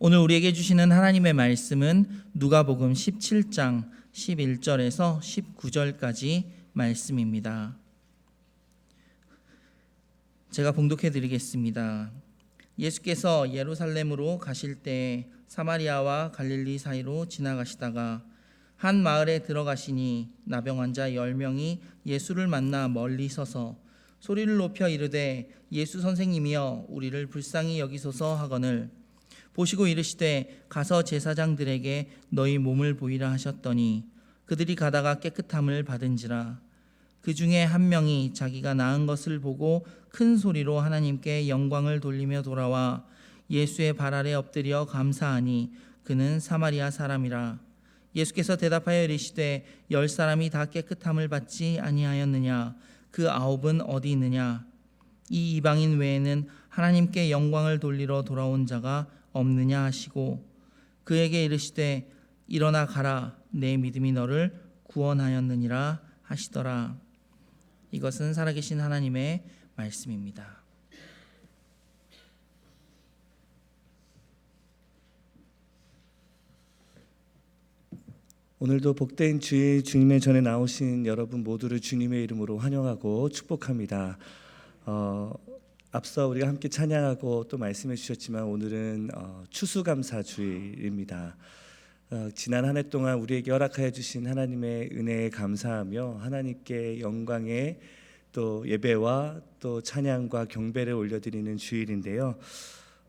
오늘 우리에게 주시는 하나님의 말씀은 누가복음 17장 11절에서 19절까지 말씀입니다. 제가 봉독해 드리겠습니다. 예수께서 예루살렘으로 가실 때 사마리아와 갈릴리 사이로 지나가시다가 한 마을에 들어가시니 나병 환자 10명이 예수를 만나 멀리 서서 소리를 높여 이르되 예수 선생님이여 우리를 불쌍히 여기소서 하거늘 보시고 이르시되 가서 제사장들에게 너희 몸을 보이라 하셨더니 그들이 가다가 깨끗함을 받은지라. 그 중에 한 명이 자기가 나은 것을 보고 큰 소리로 하나님께 영광을 돌리며 돌아와 예수의 발 아래 엎드려 감사하니 그는 사마리아 사람이라. 예수께서 대답하여 이르시되 10사람이 다 깨끗함을 받지 아니하였느냐? 그 9은 어디 있느냐? 이 이방인 외에는 하나님께 영광을 돌리러 돌아온 자가 없느냐 하시고 그에게 이르시되 일어나 가라 내 믿음이 너를 구원하였느니라 하시더라. 이것은 살아계신 하나님의 말씀입니다. 오늘도 복된 주의 주님의 전에 나오신 여러분 모두를 주님의 이름으로 환영하고 축복합니다. 앞서 우리가 함께 찬양하고 또 말씀해 주셨지만 오늘은 추수감사주일입니다. 지난 한 해 동안 우리에게 허락하여 주신 하나님의 은혜에 감사하며 하나님께 영광의 또 예배와 또 찬양과 경배를 올려드리는 주일인데요.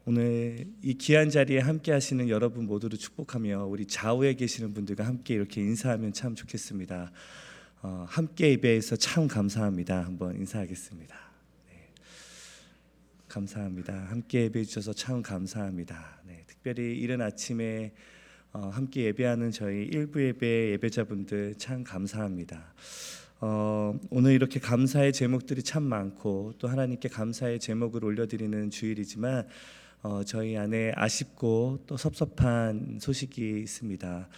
오늘 이 귀한 자리에 함께 하시는 여러분 모두를 축복하며 우리 좌우에 계시는 분들과 함께 이렇게 인사하면 참 좋겠습니다. 함께 예배해서 참 감사합니다. 한번 인사하겠습니다. 네. 감사합니다. 함께 예배해 주셔서 참 감사합니다. 네. 특별히 이른 아침에 함께 예배하는 저희 일부 예배 예배자분들 참 감사합니다. 오늘 이렇게 감사의 제목들이 참 많고 또 하나님께 감사의 제목을 올려드리는 주일이지만 저희 안에 아쉽고 또 섭섭한 소식이 있습니다.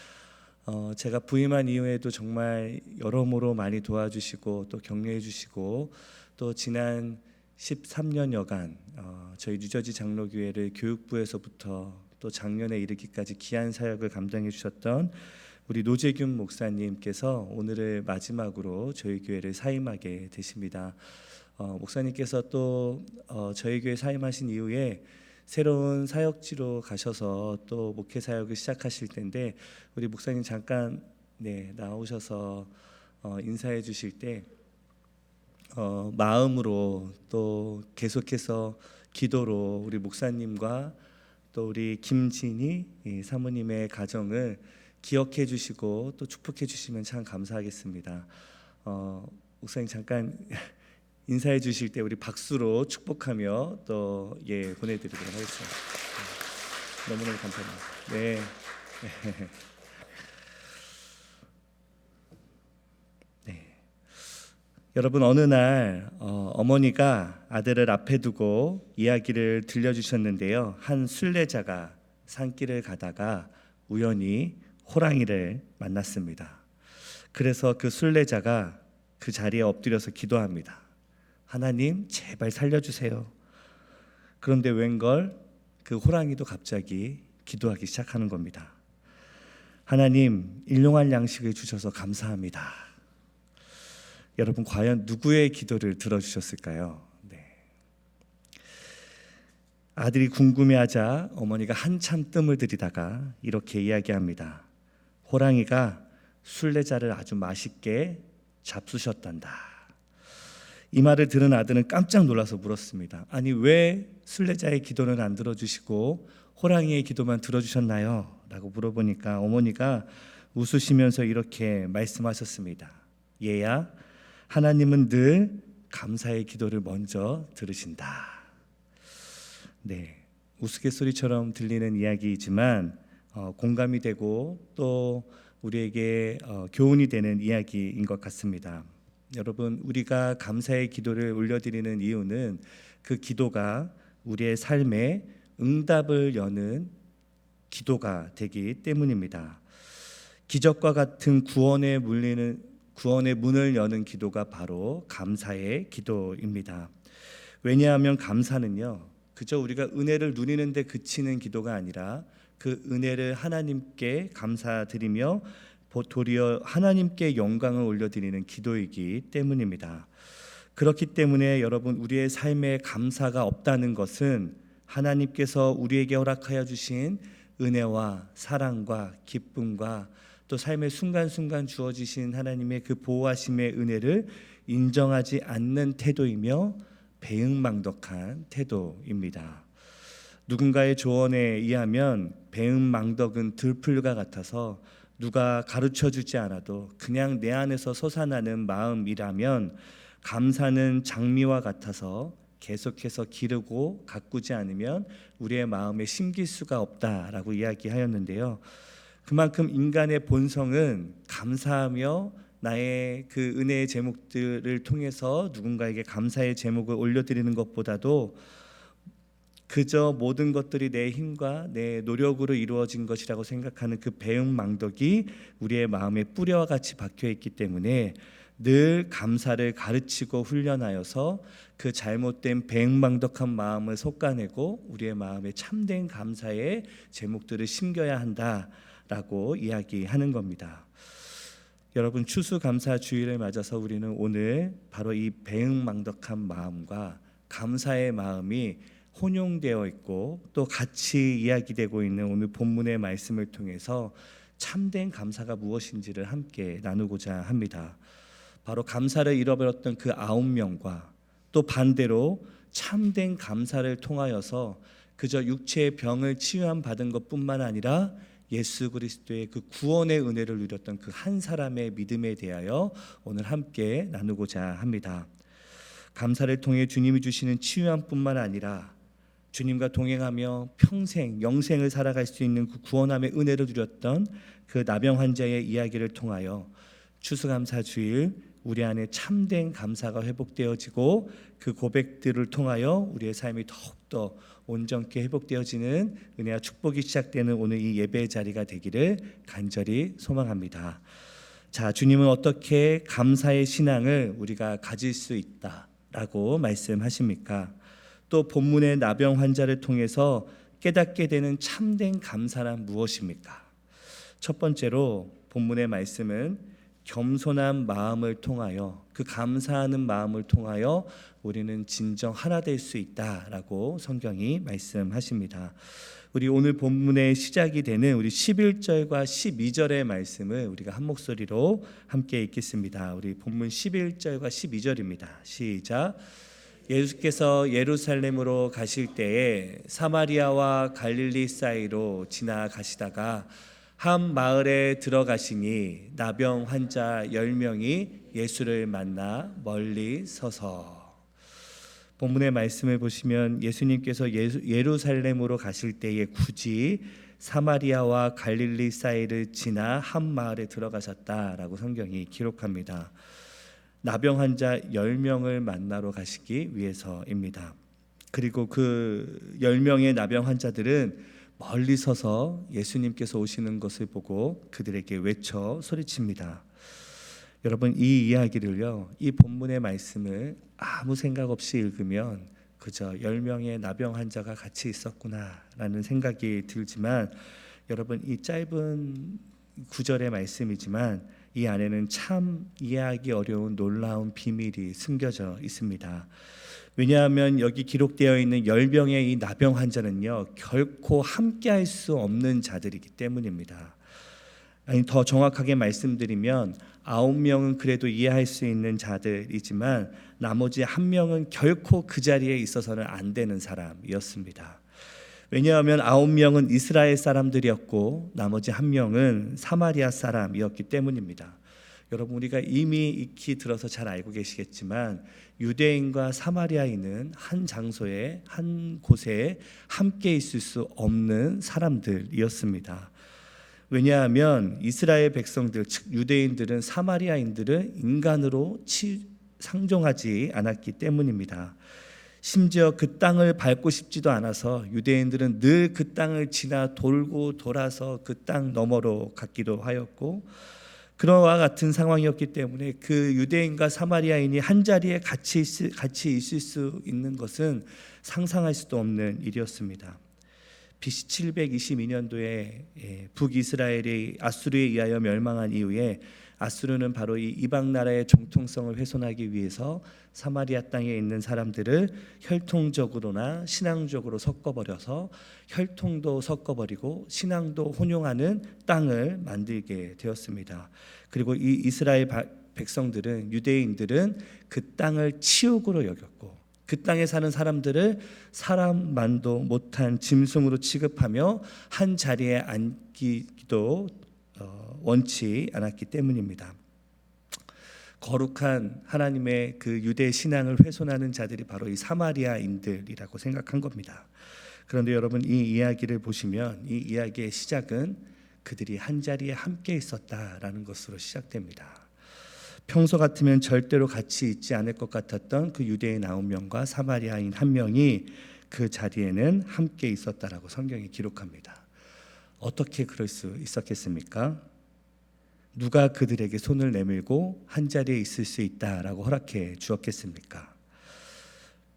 제가 부임한 이후에도 정말 여러모로 많이 도와주시고 또 격려해 주시고 또 지난 13년여간 저희 뉴저지 장로교회를 교육부에서부터 또 작년에 이르기까지 귀한 사역을 감당해 주셨던 우리 노재균 목사님께서 오늘을 마지막으로 저희 교회를 사임하게 되십니다. 목사님께서 또 저희 교회 사임하신 이후에 새로운 사역지로 가셔서 또 목회 사역을 시작하실 텐데 우리 목사님 잠깐 나오셔서 인사해 주실 때 마음으로 또 계속해서 기도로 우리 목사님과 또 우리 김진희 사모님의 가정을 기억해 주시고 또 축복해 주시면 참 감사하겠습니다. 목사님 잠깐 인사해 주실 때 우리 박수로 축복하며 또 보내드리도록 하겠습니다. 너무너무 감사합니다. 네. 네. 여러분 어느 날 어머니가 아들을 앞에 두고 이야기를 들려주셨는데요. 한 순례자가 산길을 가다가 우연히 호랑이를 만났습니다. 그래서 그 순례자가 그 자리에 엎드려서 기도합니다. 하나님 제발 살려주세요. 그런데 웬걸 그 호랑이도 갑자기 기도하기 시작하는 겁니다. 하나님 일용할 양식을 주셔서 감사합니다. 여러분 과연 누구의 기도를 들어주셨을까요? 아들이 궁금해하자 어머니가 한참 뜸을 들이다가 이렇게 이야기합니다. 호랑이가 순례자를 아주 맛있게 잡수셨단다. 이 말을 들은 아들은 깜짝 놀라서 물었습니다. 아니 왜 순례자의 기도는 안 들어주시고 호랑이의 기도만 들어주셨나요? 라고 물어보니까 어머니가 웃으시면서 이렇게 말씀하셨습니다. 얘야, 하나님은 늘 감사의 기도를 먼저 들으신다. 네, 우스갯소리처럼 들리는 이야기이지만 공감이 되고 또 우리에게 교훈이 되는 이야기인 것 같습니다. 여러분 우리가 감사의 기도를 올려드리는 이유는 그 기도가 우리의 삶에 응답을 여는 기도가 되기 때문입니다. 기적과 같은 구원의 문을 여는 기도가 바로 감사의 기도입니다. 왜냐하면 감사는요 그저 우리가 은혜를 누리는데 그치는 기도가 아니라 그 은혜를 하나님께 감사드리며 도리어 하나님께 영광을 올려드리는 기도이기 때문입니다. 그렇기 때문에 여러분, 우리의 삶에 감사가 없다는 것은 하나님께서 우리에게 허락하여 주신 은혜와 사랑과 기쁨과 또 삶의 순간순간 주어지신 하나님의 그 보호하심의 은혜를 인정하지 않는 태도이며 배은망덕한 태도입니다. 누군가의 조언에 의하면 배은망덕은 들풀과 같아서 누가 가르쳐주지 않아도 그냥 내 안에서 솟아나는 마음이라면, 감사는 장미와 같아서 계속해서 기르고 가꾸지 않으면 우리의 마음에 심길 수가 없다라고 이야기하였는데요. 그만큼 인간의 본성은 감사하며 나의 그 은혜의 제목들을 통해서 누군가에게 감사의 제목을 올려드리는 것보다도 그저 모든 것들이 내 힘과 내 노력으로 이루어진 것이라고 생각하는 그 배은망덕이 우리의 마음에 뿌리와 같이 박혀있기 때문에 늘 감사를 가르치고 훈련하여서 그 잘못된 배은망덕한 마음을 솎아내고 우리의 마음에 참된 감사의 제목들을 심겨야 한다라고 이야기하는 겁니다. 여러분, 추수감사주의를 맞아서 우리는 오늘 바로 이 배은망덕한 마음과 감사의 마음이 혼용되어 있고 또 같이 이야기되고 있는 오늘 본문의 말씀을 통해서 참된 감사가 무엇인지를 함께 나누고자 합니다. 바로 감사를 잃어버렸던 그 9명과 또 반대로 참된 감사를 통하여서 그저 육체의 병을 치유함 받은 것뿐만 아니라 예수 그리스도의 그 구원의 은혜를 누렸던 그 한 사람의 믿음에 대하여 오늘 함께 나누고자 합니다. 감사를 통해 주님이 주시는 치유함뿐만 아니라 주님과 동행하며 평생 영생을 살아갈 수 있는 그 구원함의 은혜를 누렸던 그 나병 환자의 이야기를 통하여 추수감사주일 우리 안에 참된 감사가 회복되어지고 그 고백들을 통하여 우리의 삶이 더욱더 온전케 회복되어지는 은혜와 축복이 시작되는 오늘 이 예배의 자리가 되기를 간절히 소망합니다. 자, 주님은 어떻게 감사의 신앙을 우리가 가질 수 있다라고 말씀하십니까? 또 본문의 나병 환자를 통해서 깨닫게 되는 참된 감사란 무엇입니까? 첫 번째로 본문의 말씀은 겸손한 마음을 통하여, 그 감사하는 마음을 통하여 우리는 진정 하나 될 수 있다라고 성경이 말씀하십니다. 우리 오늘 본문의 시작이 되는 우리 11절과 12절의 말씀을 우리가 한 목소리로 함께 읽겠습니다. 우리 본문 11절과 12절입니다. 시작. 예수께서 예루살렘으로 가실 때에 사마리아와 갈릴리 사이로 지나가시다가 한 마을에 들어가시니 나병 환자 10명이 예수를 만나 멀리 서서. 본문의 말씀을 보시면 예수님께서 예루살렘으로 가실 때에 굳이 사마리아와 갈릴리 사이를 지나 한 마을에 들어가셨다라고 성경이 기록합니다. 나병 환자 10명을 만나러 가시기 위해서입니다. 그리고 그 10명의 나병 환자들은 멀리 서서 예수님께서 오시는 것을 보고 그들에게 외쳐 소리칩니다. 여러분, 이 이야기를요, 이 본문의 말씀을 아무 생각 없이 읽으면 그저 10명의 나병 환자가 같이 있었구나라는 생각이 들지만, 여러분, 이 짧은 구절의 말씀이지만 이 안에는 참 이해하기 어려운 놀라운 비밀이 숨겨져 있습니다. 왜냐하면 여기 기록되어 있는 10명의 이 나병 환자는요, 결코 함께할 수 없는 자들이기 때문입니다. 아니, 더 정확하게 말씀드리면 9명은 그래도 이해할 수 있는 자들이지만 나머지 1명은 결코 그 자리에 있어서는 안 되는 사람이었습니다. 왜냐하면 9명은 이스라엘 사람들이었고 나머지 1명은 사마리아 사람이었기 때문입니다. 여러분, 우리가 이미 익히 들어서 잘 알고 계시겠지만 유대인과 사마리아인은 한 장소에, 한 곳에 함께 있을 수 없는 사람들이었습니다. 왜냐하면 이스라엘 백성들, 즉 유대인들은 사마리아인들을 인간으로 상종하지 않았기 때문입니다. 심지어 그 땅을 밟고 싶지도 않아서 유대인들은 늘 그 땅을 지나 돌고 돌아서 그 땅 너머로 갔기도 하였고, 그와 같은 상황이었기 때문에 그 유대인과 사마리아인이 한 자리에 같이 있을 수 있는 것은 상상할 수도 없는 일이었습니다. BC 722년도에 북이스라엘이 아수르에 의하여 멸망한 이후에 아수르는 바로 이 이방 나라의 정통성을 훼손하기 위해서 사마리아 땅에 있는 사람들을 혈통적으로나 신앙적으로 섞어버려서 혈통도 섞어버리고 신앙도 혼용하는 땅을 만들게 되었습니다. 그리고 이 이스라엘 백성들은, 유대인들은 그 땅을 치욕으로 여겼고 그 땅에 사는 사람들을 사람만도 못한 짐승으로 취급하며 한 자리에 앉기도 원치 않았기 때문입니다. 거룩한 하나님의 그 유대 신앙을 훼손하는 자들이 바로 이 사마리아인들이라고 생각한 겁니다. 그런데 여러분, 이 이야기를 보시면 이 이야기의 시작은 그들이 한 자리에 함께 있었다라는 것으로 시작됩니다. 평소 같으면 절대로 같이 있지 않을 것 같았던 그 유대인 9명과 사마리아인 1명이 그 자리에는 함께 있었다라고 성경이 기록합니다. 어떻게 그럴 수 있었겠습니까? 누가 그들에게 손을 내밀고 한 자리에 있을 수 있다라고 허락해 주었겠습니까?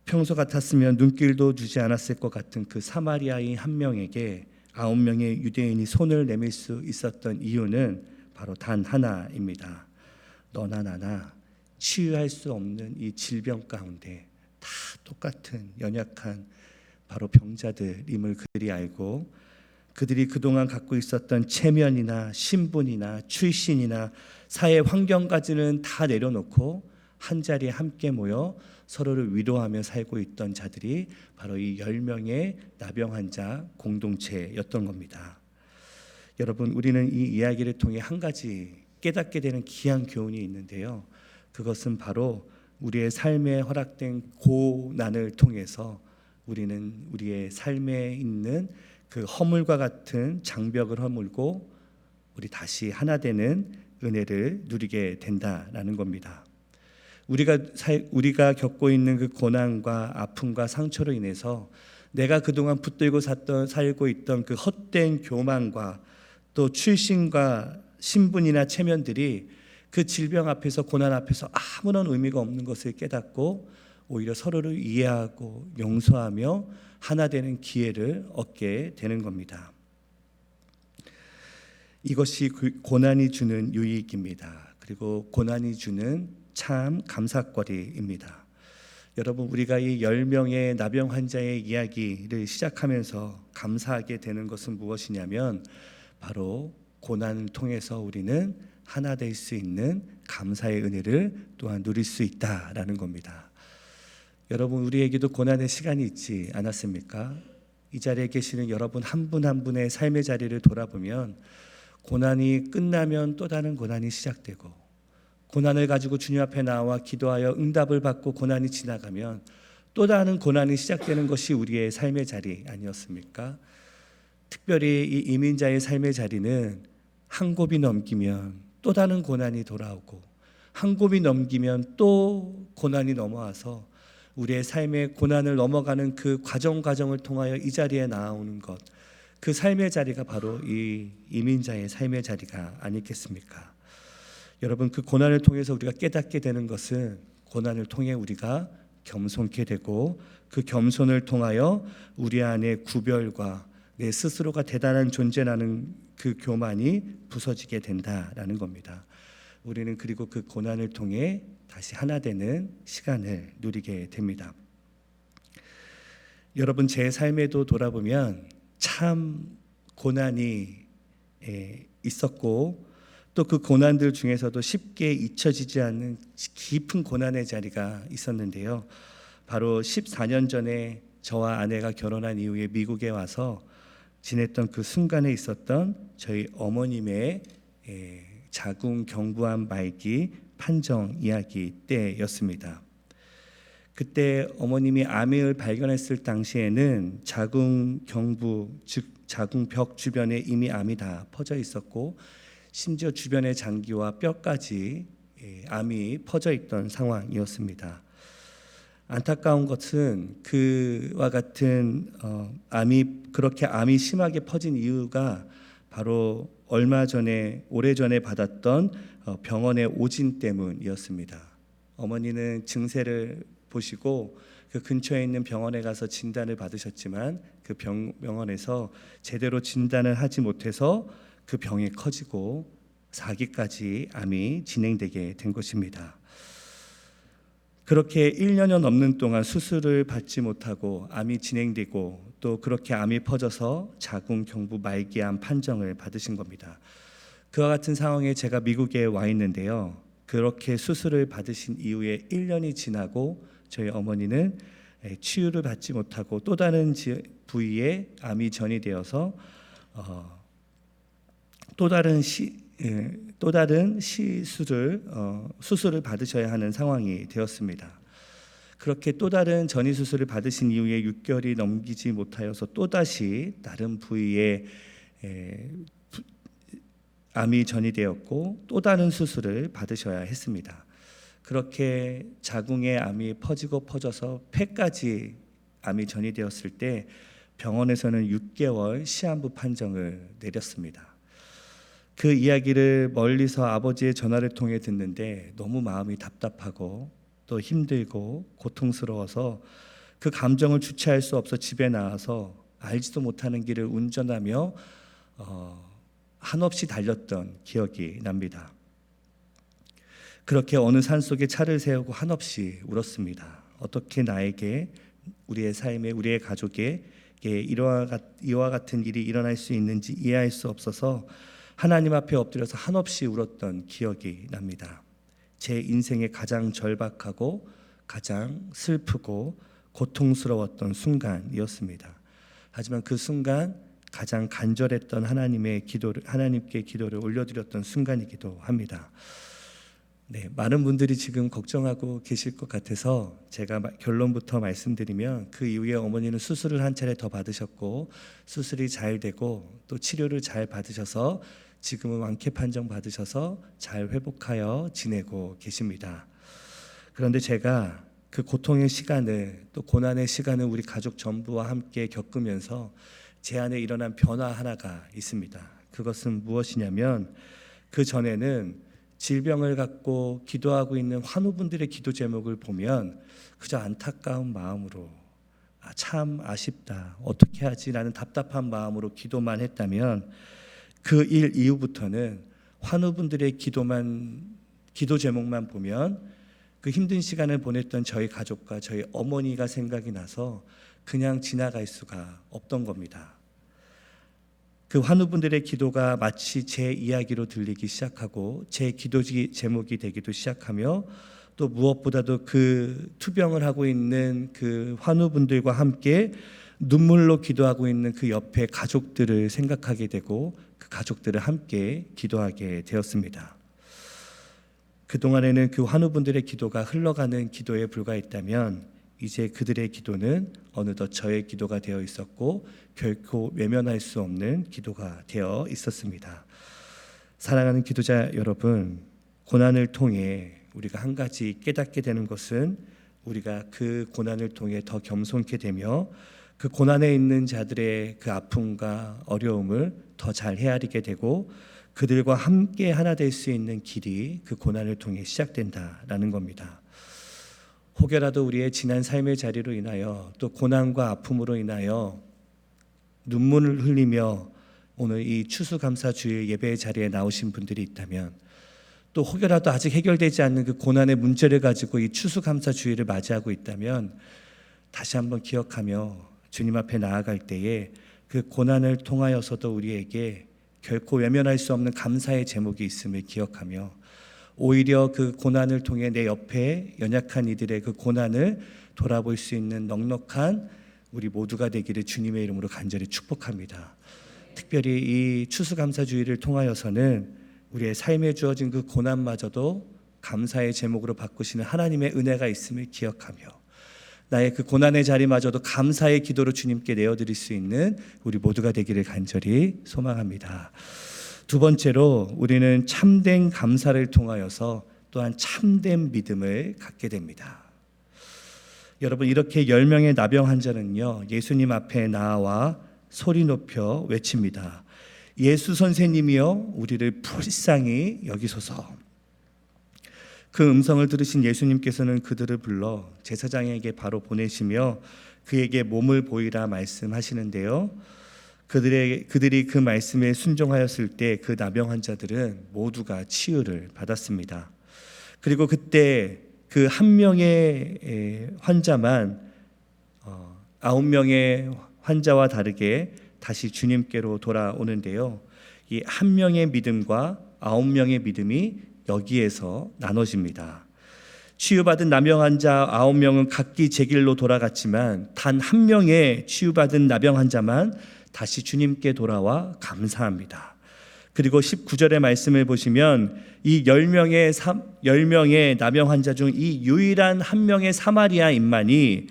평소 같았으면 눈길도 주지 않았을 것 같은 그 사마리아인 1명에게 9명의 유대인이 손을 내밀 수 있었던 이유는 바로 단 하나입니다. 너나 나나 치유할 수 없는 이 질병 가운데 다 똑같은 연약한 바로 병자들임을 그들이 알고, 그들이 그동안 갖고 있었던 체면이나 신분이나 출신이나 사회 환경까지는 다 내려놓고 한 자리에 함께 모여 서로를 위로하며 살고 있던 자들이 바로 이 10명의 나병 환자 공동체였던 겁니다. 여러분, 우리는 이 이야기를 통해 한 가지 깨닫게 되는 귀한 교훈이 있는데요. 그것은 바로 우리의 삶에 허락된 고난을 통해서 우리는 우리의 삶에 있는 그 허물과 같은 장벽을 허물고 우리 다시 하나 되는 은혜를 누리게 된다라는 겁니다. 우리가 겪고 있는 그 고난과 아픔과 상처로 인해서 내가 그동안 붙들고 살고 있던 그 헛된 교만과 또 출신과 신분이나 체면들이 그 질병 앞에서, 고난 앞에서 아무런 의미가 없는 것을 깨닫고 오히려 서로를 이해하고 용서하며 하나 되는 기회를 얻게 되는 겁니다. 이것이 고난이 주는 유익입니다. 그리고 고난이 주는 참 감사거리입니다. 여러분, 우리가 이 10명의 나병 환자의 이야기를 시작하면서 감사하게 되는 것은 무엇이냐면 바로 고난을 통해서 우리는 하나 될 수 있는 감사의 은혜를 또한 누릴 수 있다라는 겁니다. 여러분, 우리에게도 고난의 시간이 있지 않았습니까? 이 자리에 계시는 여러분 한 분 한 분의 삶의 자리를 돌아보면 고난이 끝나면 또 다른 고난이 시작되고, 고난을 가지고 주님 앞에 나와 기도하여 응답을 받고 고난이 지나가면 또 다른 고난이 시작되는 것이 우리의 삶의 자리 아니었습니까? 특별히 이 이민자의 삶의 자리는 한 곱이 넘기면 또 다른 고난이 돌아오고, 한 곱이 넘기면 또 고난이 넘어와서 우리의 삶의 고난을 넘어가는 그 과정을 통하여 이 자리에 나오는 것, 그 삶의 자리가 바로 이 이민자의 삶의 자리가 아니겠습니까? 여러분, 그 고난을 통해서 우리가 깨닫게 되는 것은 고난을 통해 우리가 겸손케 되고, 그 겸손을 통하여 우리 안에 구별과 내 스스로가 대단한 존재라는 그 교만이 부서지게 된다라는 겁니다. 우리는 그리고 그 고난을 통해 다시 하나 되는 시간을 누리게 됩니다. 여러분, 제 삶에도 돌아보면 참 고난이 있었고, 또 그 고난들 중에서도 쉽게 잊혀지지 않는 깊은 고난의 자리가 있었는데요. 바로 14년 전에 저와 아내가 결혼한 이후에 미국에 와서 지냈던 그 순간에 있었던 저희 어머님의 자궁 경부암 말기 판정 이야기 때였습니다. 그때 어머님이 암을 발견했을 당시에는 자궁 경부, 즉 자궁벽 주변에 이미 암이 다 퍼져 있었고, 심지어 주변의 장기와 뼈까지 암이 퍼져 있던 상황이었습니다. 안타까운 것은 그와 같은 암이 심하게 퍼진 이유가 바로 오래전에 받았던 병원의 오진 때문이었습니다. 어머니는 증세를 보시고 그 근처에 있는 병원에 가서 진단을 받으셨지만 그 병원에서 제대로 진단을 하지 못해서 그 병이 커지고 4기까지 암이 진행되게 된 것입니다. 그렇게 1년여 넘는 동안 수술을 받지 못하고 암이 진행되고 또 그렇게 암이 퍼져서 자궁 경부 말기암 판정을 받으신 겁니다. 그와 같은 상황에 제가 미국에 와 있는데요. 그렇게 수술을 받으신 이후에 1년이 지나고 저희 어머니는 치유를 받지 못하고 또 다른 부위에 암이 전이되어서 또 다른 수술을 받으셔야 하는 상황이 되었습니다. 그렇게 또 다른 전이 수술을 받으신 이후에 6개월이 넘기지 못하여서 또 다시 다른 부위에 암이 전이되었고 또 다른 수술을 받으셔야 했습니다. 그렇게 자궁에 암이 퍼져서 폐까지 암이 전이되었을 때 병원에서는 6개월 시한부 판정을 내렸습니다. 그 이야기를 멀리서 아버지의 전화를 통해 듣는데 너무 마음이 답답하고 또 힘들고 고통스러워서 그 감정을 주체할 수 없어 집에 나와서 알지도 못하는 길을 운전하며 한없이 달렸던 기억이 납니다. 그렇게 어느 산속에 차를 세우고 한없이 울었습니다. 어떻게 나에게, 우리의 삶에, 우리의 가족에게 이와 같은 일이 일어날 수 있는지 이해할 수 없어서 하나님 앞에 엎드려서 한없이 울었던 기억이 납니다. 제 인생의 가장 절박하고 가장 슬프고 고통스러웠던 순간이었습니다. 하지만 그 순간 가장 간절했던 하나님께 기도를 올려드렸던 순간이기도 합니다. 많은 분들이 지금 걱정하고 계실 것 같아서 제가 결론부터 말씀드리면 그 이후에 어머니는 수술을 한 차례 더 받으셨고 수술이 잘 되고 또 치료를 잘 받으셔서 지금은 완쾌 판정 받으셔서 잘 회복하여 지내고 계십니다. 그런데 제가 그 고통의 시간을 또 고난의 시간을 우리 가족 전부와 함께 겪으면서 제 안에 일어난 변화 하나가 있습니다. 그것은 무엇이냐면 그 전에는 질병을 갖고 기도하고 있는 환우분들의 기도 제목을 보면 그저 안타까운 마음으로 참 아쉽다, 어떻게 하지? 라는 답답한 마음으로 기도만 했다면 그 일 이후부터는 환우분들의 기도 제목만 보면 그 힘든 시간을 보냈던 저희 가족과 저희 어머니가 생각이 나서 그냥 지나갈 수가 없던 겁니다. 그 환우분들의 기도가 마치 제 이야기로 들리기 시작하고 제 기도 제목이 되기도 시작하며 또 무엇보다도 그 투병을 하고 있는 그 환우분들과 함께 눈물로 기도하고 있는 그 옆에 가족들을 생각하게 되고 그 가족들을 함께 기도하게 되었습니다. 그동안에는 그 환우분들의 기도가 흘러가는 기도에 불과했다면 이제 그들의 기도는 어느덧 저의 기도가 되어 있었고 결코 외면할 수 없는 기도가 되어 있었습니다. 사랑하는 기도자 여러분, 고난을 통해 우리가 한 가지 깨닫게 되는 것은 우리가 그 고난을 통해 더 겸손케 되며 그 고난에 있는 자들의 그 아픔과 어려움을 더 잘 헤아리게 되고 그들과 함께 하나 될 수 있는 길이 그 고난을 통해 시작된다라는 겁니다. 혹여라도 우리의 지난 삶의 자리로 인하여 또 고난과 아픔으로 인하여 눈물을 흘리며 오늘 이 추수감사주일 예배의 자리에 나오신 분들이 있다면 또 혹여라도 아직 해결되지 않는 그 고난의 문제를 가지고 이 추수감사주일을 맞이하고 있다면 다시 한번 기억하며 주님 앞에 나아갈 때에 그 고난을 통하여서도 우리에게 결코 외면할 수 없는 감사의 제목이 있음을 기억하며 오히려 그 고난을 통해 내 옆에 연약한 이들의 그 고난을 돌아볼 수 있는 넉넉한 우리 모두가 되기를 주님의 이름으로 간절히 축복합니다. 특별히 이 추수감사주의를 통하여서는 우리의 삶에 주어진 그 고난마저도 감사의 제목으로 바꾸시는 하나님의 은혜가 있음을 기억하며 나의 그 고난의 자리마저도 감사의 기도로 주님께 내어드릴 수 있는 우리 모두가 되기를 간절히 소망합니다. 두 번째로 우리는 참된 감사를 통하여서 또한 참된 믿음을 갖게 됩니다. 여러분, 이렇게 10명의 나병 환자는요 예수님 앞에 나와 소리 높여 외칩니다. 예수 선생님이여 우리를 불쌍히 여기소서. 그 음성을 들으신 예수님께서는 그들을 불러 제사장에게 바로 보내시며 그에게 몸을 보이라 말씀하시는데요. 그들이 그 말씀에 순종하였을 때 그 나병 환자들은 모두가 치유를 받았습니다. 그리고 그때 그 한 명의 환자만 9명의 환자와 다르게 다시 주님께로 돌아오는데요. 이 한 명의 믿음과 9명의 믿음이 여기에서 나눠집니다. 치유받은 나병 환자 9명은 각기 제 길로 돌아갔지만 단 한 명의 치유받은 나병 환자만 다시 주님께 돌아와 감사합니다. 그리고 19절의 말씀을 보시면 이 10명의 나병 환자 중 이 유일한 한 명의 사마리아인만이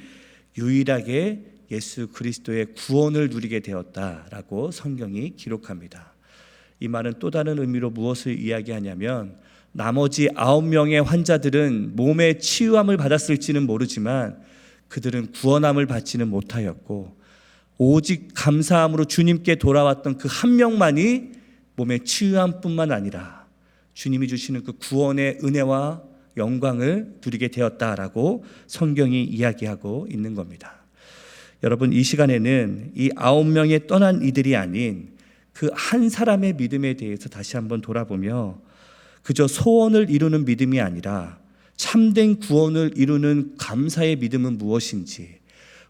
유일하게 예수 그리스도의 구원을 누리게 되었다라고 성경이 기록합니다. 이 말은 또 다른 의미로 무엇을 이야기하냐면 나머지 9명의 환자들은 몸의 치유함을 받았을지는 모르지만 그들은 구원함을 받지는 못하였고 오직 감사함으로 주님께 돌아왔던 그 한 명만이 몸의 치유함뿐만 아니라 주님이 주시는 그 구원의 은혜와 영광을 누리게 되었다라고 성경이 이야기하고 있는 겁니다. 여러분, 이 시간에는 이 9명의 떠난 이들이 아닌 그 한 사람의 믿음에 대해서 다시 한번 돌아보며 그저 소원을 이루는 믿음이 아니라 참된 구원을 이루는 감사의 믿음은 무엇인지,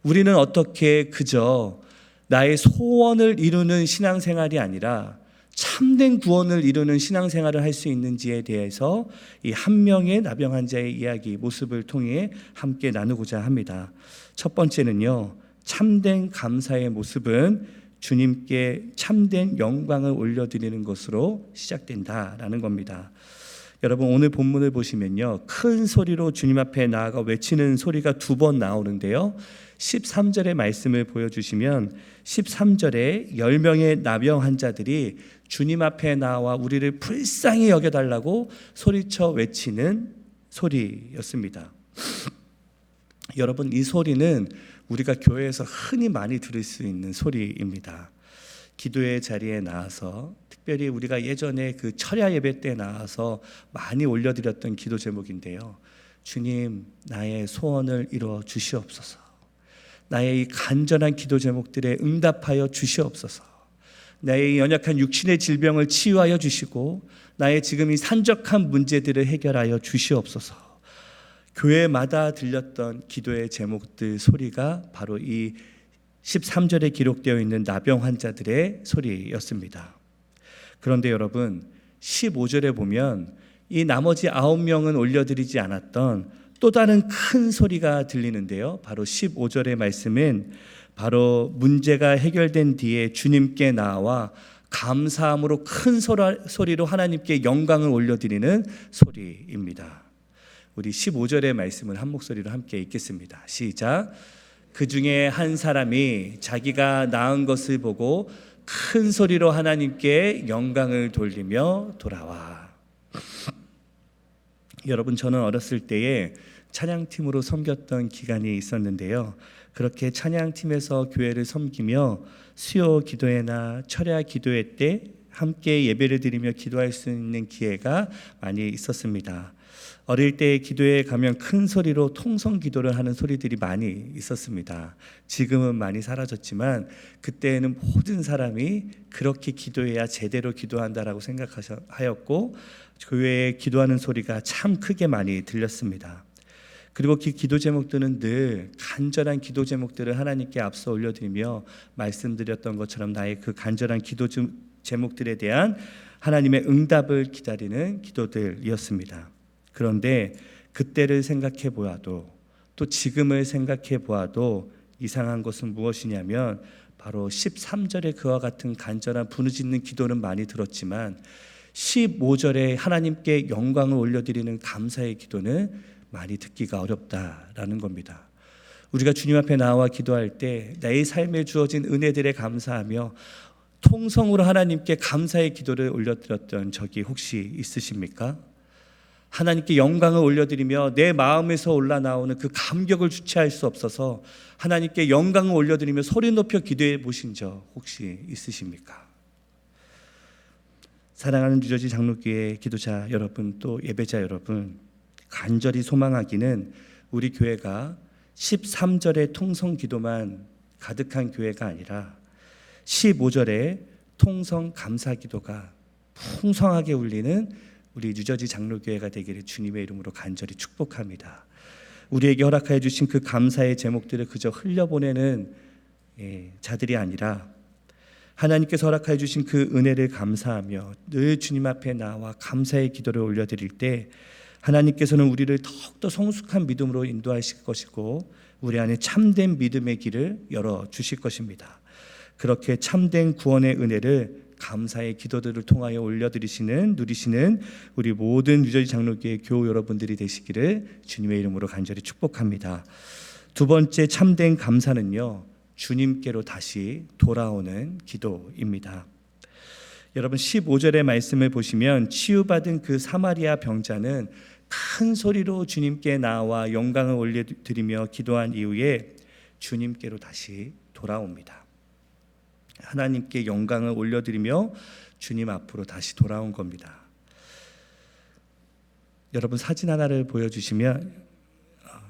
우리는 어떻게 그저 나의 소원을 이루는 신앙생활이 아니라 참된 구원을 이루는 신앙생활을 할 수 있는지에 대해서 이 한 명의 나병 환자의 이야기 모습을 통해 함께 나누고자 합니다. 첫 번째는요, 참된 감사의 모습은 주님께 참된 영광을 올려드리는 것으로 시작된다라는 겁니다. 여러분, 오늘 본문을 보시면요, 큰 소리로 주님 앞에 나아가 외치는 소리가 2번 나오는데요. 13절의 말씀을 보여주시면 13절에 10명의 나병 환자들이 주님 앞에 나와 우리를 불쌍히 여겨달라고 소리쳐 외치는 소리였습니다. 여러분, 이 소리는 우리가 교회에서 흔히 많이 들을 수 있는 소리입니다. 기도의 자리에 나와서, 특별히 우리가 예전에 그 철야 예배 때 나와서 많이 올려드렸던 기도 제목인데요. 주님, 나의 소원을 이루어 주시옵소서. 나의 이 간절한 기도 제목들에 응답하여 주시옵소서. 나의 연약한 육신의 질병을 치유하여 주시고 나의 지금 이 산적한 문제들을 해결하여 주시옵소서. 교회마다 들렸던 기도의 제목들 소리가 바로 이 13절에 기록되어 있는 나병 환자들의 소리였습니다. 그런데 여러분, 15절에 보면 이 나머지 9명은 올려드리지 않았던 또 다른 큰 소리가 들리는데요. 바로 15절의 말씀은 바로 문제가 해결된 뒤에 주님께 나와 감사함으로 큰 소리로 하나님께 영광을 올려드리는 소리입니다. 우리 15절의 말씀을 한 목소리로 함께 읽겠습니다. 시작. 그 중에 한 사람이 자기가 낳은 것을 보고 큰 소리로 하나님께 영광을 돌리며 돌아와. 여러분, 저는 어렸을 때에 찬양팀으로 섬겼던 기간이 있었는데요. 그렇게 찬양팀에서 교회를 섬기며 수요 기도회나 철야 기도회 때 함께 예배를 드리며 기도할 수 있는 기회가 많이 있었습니다. 어릴 때 기도회에 가면 큰 소리로 통성 기도를 하는 소리들이 많이 있었습니다. 지금은 많이 사라졌지만 그때는 모든 사람이 그렇게 기도해야 제대로 기도한다라고 생각하였고 교회에 기도하는 소리가 참 크게 많이 들렸습니다. 그리고 그 기도 제목들은 늘 간절한 기도 제목들을 하나님께 앞서 올려드리며 말씀드렸던 것처럼 나의 그 간절한 기도 제목들에 대한 하나님의 응답을 기다리는 기도들이었습니다. 그런데 그때를 생각해 보아도 또 지금을 생각해 보아도 이상한 것은 무엇이냐면 바로 13절에 그와 같은 간절한 부르짖는 기도는 많이 들었지만 15절에 하나님께 영광을 올려드리는 감사의 기도는 많이 듣기가 어렵다라는 겁니다. 우리가 주님 앞에 나와 기도할 때 내 삶에 주어진 은혜들에 감사하며 통성으로 하나님께 감사의 기도를 올려드렸던 적이 혹시 있으십니까? 하나님께 영광을 올려드리며 내 마음에서 올라나오는 그 감격을 주체할 수 없어서 하나님께 영광을 올려드리며 소리 높여 기도해 보신 적 혹시 있으십니까? 사랑하는 뉴저지 장로교회 기도자 여러분, 또 예배자 여러분, 간절히 소망하기는 우리 교회가 13절의 통성 기도만 가득한 교회가 아니라 15절에 통성 감사 기도가 풍성하게 울리는 우리 뉴저지 장로교회가 되기를 주님의 이름으로 간절히 축복합니다. 우리에게 허락하여 주신 그 감사의 제목들을 그저 흘려보내는 자들이 아니라 하나님께서 허락하여 주신 그 은혜를 감사하며 늘 주님 앞에 나와 감사의 기도를 올려드릴 때 하나님께서는 우리를 더욱더 성숙한 믿음으로 인도하실 것이고 우리 안에 참된 믿음의 길을 열어주실 것입니다. 그렇게 참된 구원의 은혜를 감사의 기도들을 통하여 누리시는 우리 모든 뉴저지 장로교회 교우 여러분들이 되시기를 주님의 이름으로 간절히 축복합니다. 두 번째 참된 감사는요, 주님께로 다시 돌아오는 기도입니다. 여러분 15절의 말씀을 보시면 치유받은 그 사마리아 병자는 큰 소리로 주님께 나와 영광을 올려드리며 기도한 이후에 주님께로 다시 돌아옵니다. 하나님께 영광을 올려드리며 주님 앞으로 다시 돌아온 겁니다. 여러분 사진 하나를 보여주시면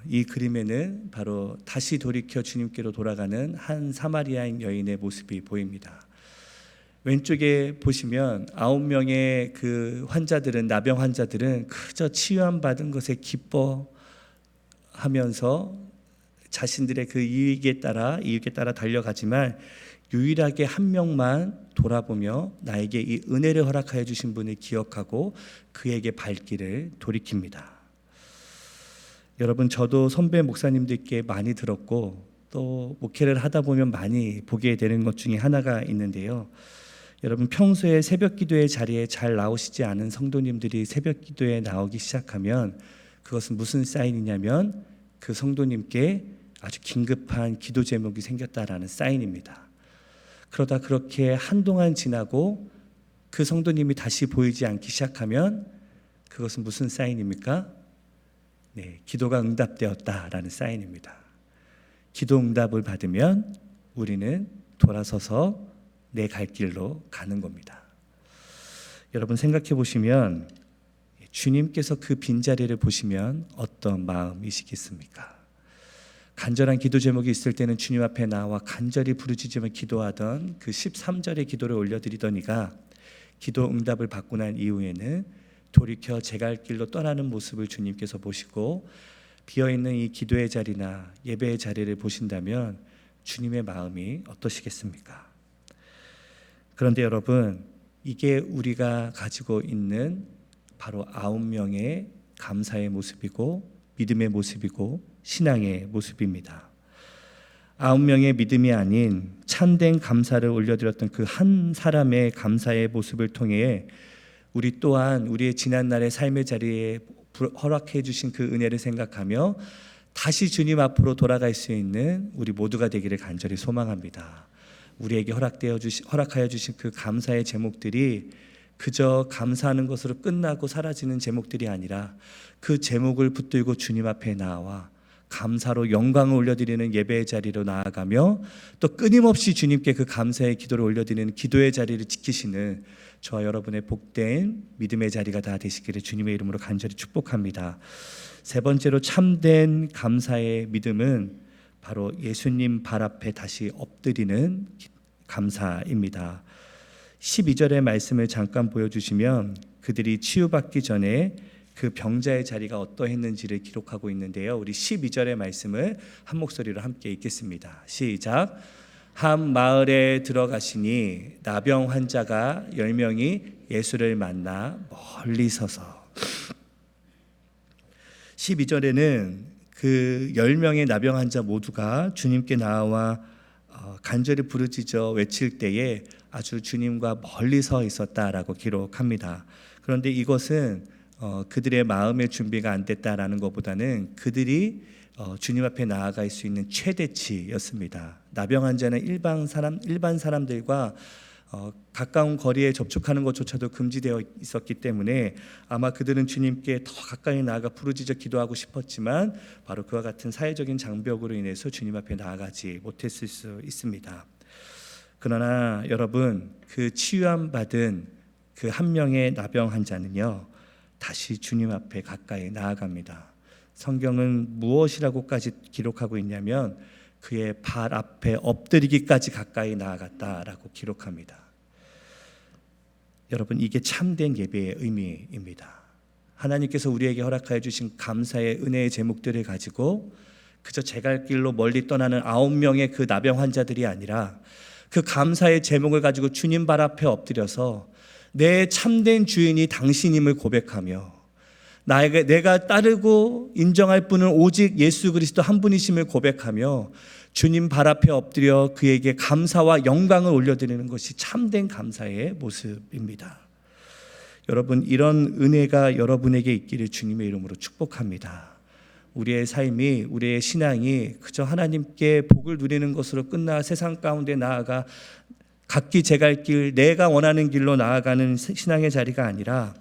이 그림에는 바로 다시 돌이켜 주님께로 돌아가는 한 사마리아인 여인의 모습이 보입니다. 왼쪽에 보시면 9명의 그 환자들은, 나병 환자들은 그저 치유함 받은 것에 기뻐하면서 자신들의 그 이익에 따라 달려가지만 유일하게 한 명만 돌아보며 나에게 이 은혜를 허락하여 주신 분을 기억하고 그에게 발길을 돌이킵니다. 여러분, 저도 선배 목사님들께 많이 들었고 또 목회를 하다 보면 많이 보게 되는 것 중에 하나가 있는데요. 여러분, 평소에 새벽 기도의 자리에 잘 나오시지 않은 성도님들이 새벽 기도에 나오기 시작하면 그것은 무슨 사인이냐면 그 성도님께 아주 긴급한 기도 제목이 생겼다라는 사인입니다. 그러다 그렇게 한동안 지나고 그 성도님이 다시 보이지 않기 시작하면 그것은 무슨 사인입니까? 네, 기도가 응답되었다라는 사인입니다. 기도 응답을 받으면 우리는 돌아서서 내 갈 길로 가는 겁니다. 여러분 생각해 보시면 주님께서 그 빈자리를 보시면 어떤 마음이시겠습니까? 간절한 기도 제목이 있을 때는 주님 앞에 나와 간절히 부르짖으며 기도하던 그 13절의 기도를 올려드리더니가 기도 응답을 받고 난 이후에는 돌이켜 제 갈 길로 떠나는 모습을 주님께서 보시고 비어있는 이 기도의 자리나 예배의 자리를 보신다면 주님의 마음이 어떠시겠습니까? 그런데 여러분, 이게 우리가 가지고 있는 바로 9명의 감사의 모습이고 믿음의 모습이고 신앙의 모습입니다. 9명의 믿음이 아닌 참된 감사를 올려드렸던 그 한 사람의 감사의 모습을 통해 우리 또한 우리의 지난날의 삶의 자리에 허락해 주신 그 은혜를 생각하며 다시 주님 앞으로 돌아갈 수 있는 우리 모두가 되기를 간절히 소망합니다. 우리에게 허락하여 주신 그 감사의 제목들이 그저 감사하는 것으로 끝나고 사라지는 제목들이 아니라 그 제목을 붙들고 주님 앞에 나와 감사로 영광을 올려드리는 예배의 자리로 나아가며 또 끊임없이 주님께 그 감사의 기도를 올려드리는 기도의 자리를 지키시는 저와 여러분의 복된 믿음의 자리가 다 되시기를 주님의 이름으로 간절히 축복합니다. 세 번째로 참된 감사의 믿음은 바로 예수님 발 앞에 다시 엎드리는 감사입니다. 12절의 말씀을 잠깐 보여주시면 그들이 치유받기 전에 그 병자의 자리가 어떠했는지를 기록하고 있는데요. 우리 12절의 말씀을 한 목소리로 함께 읽겠습니다. 시작. 한 마을에 들어가시니 나병 환자가 10명이 예수를 만나 멀리 서서. 12절에는 그 10명의 나병 환자 모두가 주님께 나와 간절히 부르짖어 외칠 때에 아주 주님과 멀리 서 있었다라고 기록합니다. 그런데 이것은 그들의 마음의 준비가 안 됐다라는 것보다는 그들이 주님 앞에 나아갈 수 있는 최대치였습니다. 나병 환자는 일반 사람들과 가까운 거리에 접촉하는 것조차도 금지되어 있었기 때문에 아마 그들은 주님께 더 가까이 나아가 부르짖어 기도하고 싶었지만 바로 그와 같은 사회적인 장벽으로 인해서 주님 앞에 나아가지 못했을 수 있습니다. 그러나 여러분, 그 치유함 받은 그 한 명의 나병 환자는요, 다시 주님 앞에 가까이 나아갑니다. 성경은 무엇이라고까지 기록하고 있냐면 그의 발 앞에 엎드리기까지 가까이 나아갔다라고 기록합니다. 여러분, 이게 참된 예배의 의미입니다. 하나님께서 우리에게 허락하여 주신 감사의 은혜의 제목들을 가지고 그저 제 갈 길로 멀리 떠나는 9명의 그 나병 환자들이 아니라 그 감사의 제목을 가지고 주님 발 앞에 엎드려서 내 참된 주인이 당신임을 고백하며 내가 따르고 인정할 분은 오직 예수 그리스도 한 분이심을 고백하며 주님 발 앞에 엎드려 그에게 감사와 영광을 올려드리는 것이 참된 감사의 모습입니다. 여러분, 이런 은혜가 여러분에게 있기를 주님의 이름으로 축복합니다. 우리의 삶이, 우리의 신앙이 그저 하나님께 복을 누리는 것으로 끝나 세상 가운데 나아가 각기 제 갈 길, 내가 원하는 길로 나아가는 신앙의 자리가 아니라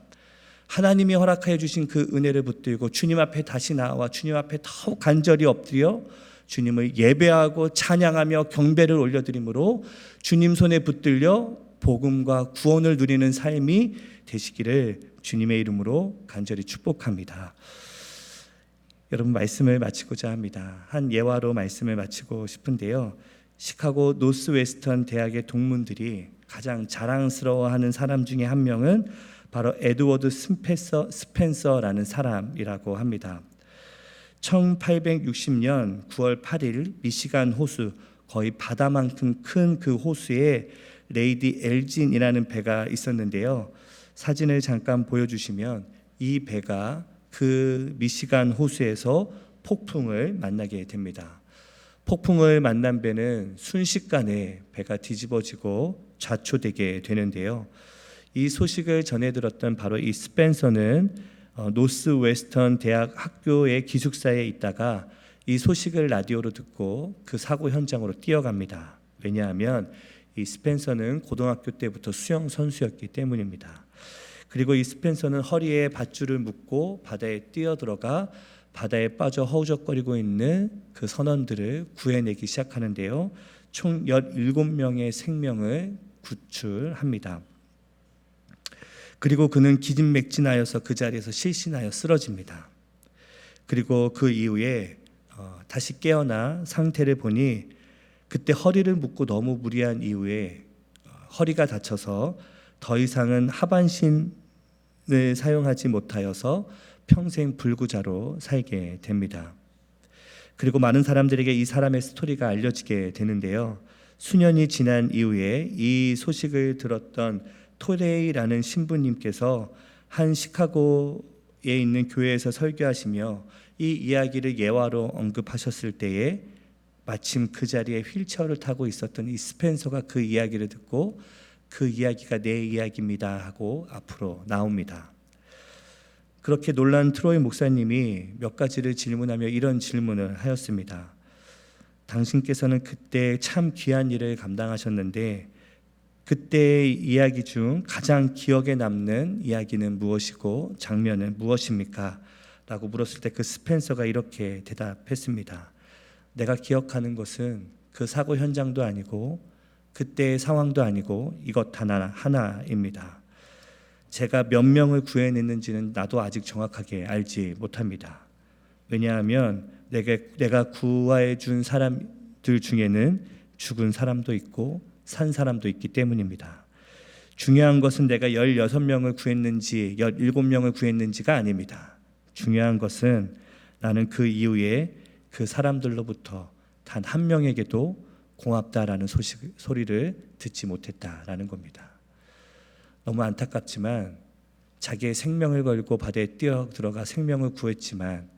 하나님이 허락하여 주신 그 은혜를 붙들고 주님 앞에 다시 나와 주님 앞에 더욱 간절히 엎드려 주님을 예배하고 찬양하며 경배를 올려드림으로 주님 손에 붙들려 복음과 구원을 누리는 삶이 되시기를 주님의 이름으로 간절히 축복합니다. 여러분, 말씀을 마치고자 합니다. 한 예화로 말씀을 마치고 싶은데요, 시카고 노스웨스턴 대학의 동문들이 가장 자랑스러워하는 사람 중에 한 명은 바로 에드워드 스펜서라는 사람이라고 합니다. 1860년 9월 8일 미시간 호수, 거의 바다만큼 큰 그 호수에 레이디 엘진이라는 배가 있었는데요, 사진을 잠깐 보여주시면 이 배가 그 미시간 호수에서 폭풍을 만나게 됩니다. 폭풍을 만난 배는 순식간에 배가 뒤집어지고 좌초되게 되는데요, 이 소식을 전해 들었던 바로 이 스펜서는 노스웨스턴 대학 학교의 기숙사에 있다가 이 소식을 라디오로 듣고 그 사고 현장으로 뛰어갑니다. 왜냐하면 이 스펜서는 고등학교 때부터 수영 선수였기 때문입니다. 그리고 이 스펜서는 허리에 밧줄을 묶고 바다에 뛰어들어가 바다에 빠져 허우적거리고 있는 그 선원들을 구해내기 시작하는데요, 총 17명의 생명을 구출합니다. 그리고 그는 기진맥진하여서 그 자리에서 실신하여 쓰러집니다. 그리고 그 이후에 다시 깨어나 상태를 보니 그때 허리를 묶고 너무 무리한 이후에 허리가 다쳐서 더 이상은 하반신을 사용하지 못하여서 평생 불구자로 살게 됩니다. 그리고 많은 사람들에게 이 사람의 스토리가 알려지게 되는데요, 수년이 지난 이후에 이 소식을 들었던 토레이라는 신부님께서 한 시카고에 있는 교회에서 설교하시며 이 이야기를 예화로 언급하셨을 때에 마침 그 자리에 휠체어를 타고 있었던 이 스펜서가 그 이야기를 듣고 그 이야기가 내 이야기입니다 하고 앞으로 나옵니다. 그렇게 놀란 트로이 목사님이 몇 가지를 질문하며 이런 질문을 하였습니다. 당신께서는 그때 참 귀한 일을 감당하셨는데 그때의 이야기 중 가장 기억에 남는 이야기는 무엇이고 장면은 무엇입니까? 라고 물었을 때 그 스펜서가 이렇게 대답했습니다. 내가 기억하는 것은 그 사고 현장도 아니고 그때의 상황도 아니고 이것 하나입니다. 제가 몇 명을 구해냈는지는 나도 아직 정확하게 알지 못합니다. 왜냐하면 내가 구해 준 사람들 중에는 죽은 사람도 있고 산 사람도 있기 때문입니다. 중요한 것은 내가 16명을 구했는지 17명을 구했는지가 아닙니다. 중요한 것은 나는 그 이후에 그 사람들로부터 단 한 명에게도 고맙다라는 소리를 듣지 못했다라는 겁니다. 너무 안타깝지만 자기의 생명을 걸고 바다에 뛰어들어가 생명을 구했지만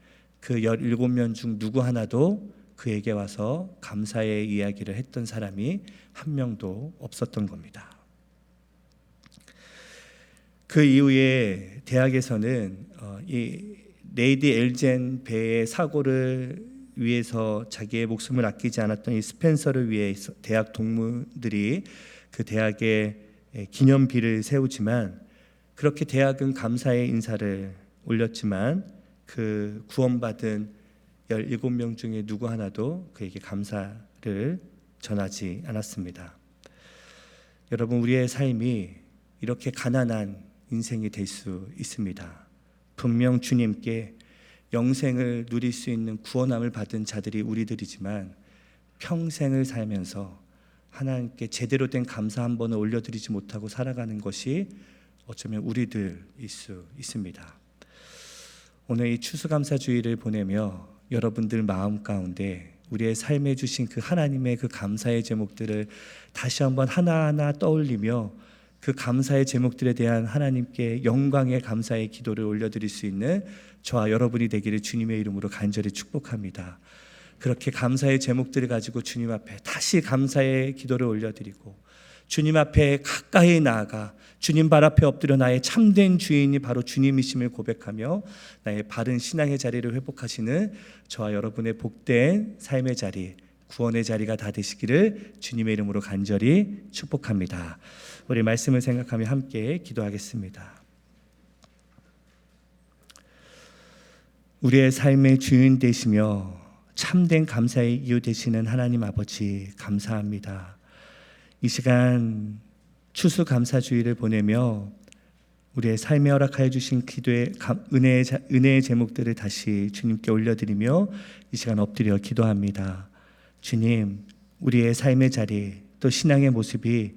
그 17명 중 누구 하나도 그에게 와서 감사의 이야기를 했던 사람이 한 명도 없었던 겁니다. 그 이후에 대학에서는 이 레이디 엘젠 배의 사고를 위해서 자기의 목숨을 아끼지 않았던 이 스펜서를 위해 대학 동문들이 그 대학에 기념비를 세우지만 그렇게 대학은 감사의 인사를 올렸지만 그 구원받은 17명 중에 누구 하나도 그에게 감사를 전하지 않았습니다. 여러분, 우리의 삶이 이렇게 가난한 인생이 될 수 있습니다. 분명 주님께 영생을 누릴 수 있는 구원함을 받은 자들이 우리들이지만 평생을 살면서 하나님께 제대로 된 감사 한 번을 올려드리지 못하고 살아가는 것이 어쩌면 우리들일 수 있습니다. 오늘 이 추수감사주의를 보내며 여러분들 마음 가운데 우리의 삶에 주신 그 하나님의 그 감사의 제목들을 다시 한번 하나하나 떠올리며 그 감사의 제목들에 대한 하나님께 영광의 감사의 기도를 올려드릴 수 있는 저와 여러분이 되기를 주님의 이름으로 간절히 축복합니다. 그렇게 감사의 제목들을 가지고 주님 앞에 다시 감사의 기도를 올려드리고 주님 앞에 가까이 나아가 주님 발 앞에 엎드려 나의 참된 주인이 바로 주님이심을 고백하며 나의 바른 신앙의 자리를 회복하시는 저와 여러분의 복된 삶의 자리, 구원의 자리가 다 되시기를 주님의 이름으로 간절히 축복합니다. 우리 말씀을 생각하며 함께 기도하겠습니다. 우리의 삶의 주인 되시며 참된 감사의 이유 되시는 하나님 아버지 감사합니다. 이 시간 추수감사주의를 보내며 우리의 삶에 허락하여 주신 기도의 은혜의 제목들을 다시 주님께 올려드리며 이 시간 엎드려 기도합니다. 주님, 우리의 삶의 자리 또 신앙의 모습이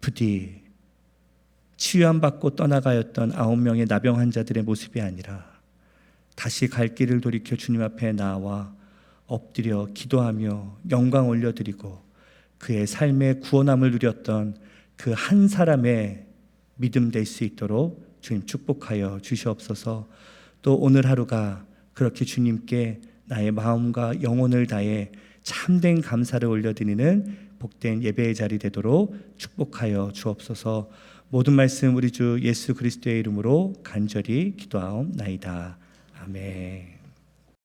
부디 치유함받고 떠나가였던 9명의 나병 환자들의 모습이 아니라 다시 갈 길을 돌이켜 주님 앞에 나와 엎드려 기도하며 영광 올려드리고 그의 삶의 구원함을 누렸던 그 한 사람의 믿음 될 수 있도록 주님 축복하여 주시옵소서. 또 오늘 하루가 그렇게 주님께 나의 마음과 영혼을 다해 참된 감사를 올려드리는 복된 예배의 자리 되도록 축복하여 주옵소서. 모든 말씀 우리 주 예수 그리스도의 이름으로 간절히 기도하옵나이다. 아멘.